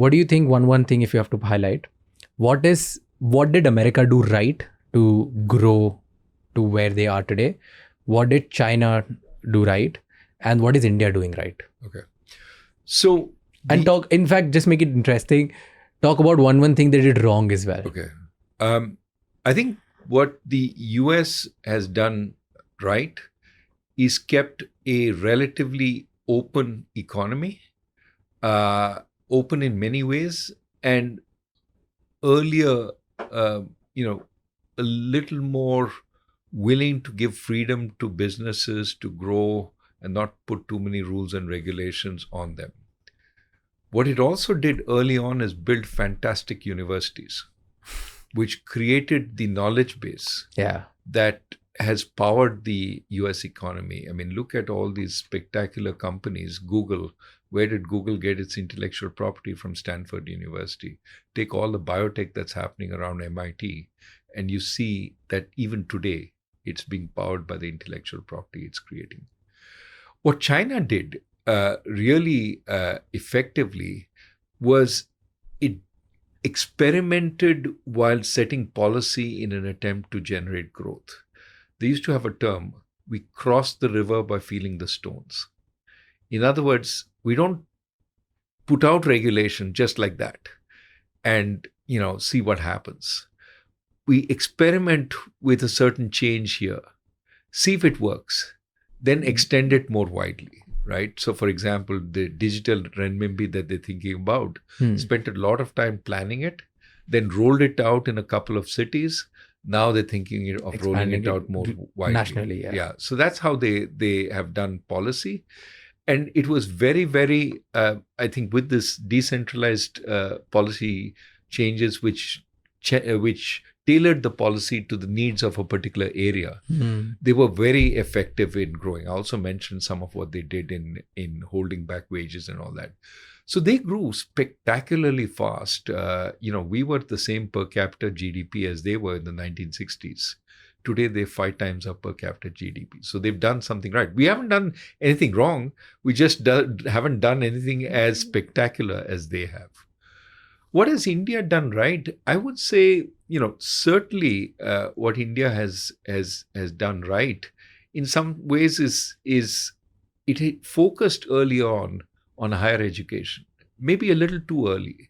What do you think? One thing, if you have to highlight, what did America do right to grow to where they are today? What did China do right, and what is India doing right? Okay. So, And talk. In fact, just make it interesting. Talk about one thing they did wrong as well. Okay. I think what the US has done right is kept a relatively open economy, open in many ways, and earlier, a little more willing to give freedom to businesses to grow and not put too many rules and regulations on them. What it also did early on is build fantastic universities, which created the knowledge base that has powered the US economy. I mean, look at all these spectacular companies. Google, where did Google get its intellectual property? From Stanford University. Take all the biotech that's happening around MIT, and you see that even today, it's being powered by the intellectual property it's creating. What China did really effectively was it experimented while setting policy in an attempt to generate growth. They used to have a term, we cross the river by feeling the stones. In other words, we don't put out regulation just like that and, see what happens. We experiment with a certain change here, see if it works, then extend it more widely, right? So, for example, the digital renminbi that they're thinking about, spent a lot of time planning it, then rolled it out in a couple of cities. Now they're thinking of rolling it out more widely. Nationally, yeah. So that's how they have done policy. And it was very, very, I think, with this decentralized policy changes, which tailored the policy to the needs of a particular area. They were very effective in growing. I also mentioned some of what they did in holding back wages and all that. So they grew spectacularly fast. We were the same per capita GDP as they were in the 1960s. Today, they're 5 times our per capita GDP. So they've done something right. We haven't done anything wrong. We just haven't done anything as spectacular as they have. What has India done right? I would say, certainly what India has done right in some ways is it focused early on higher education, maybe a little too early.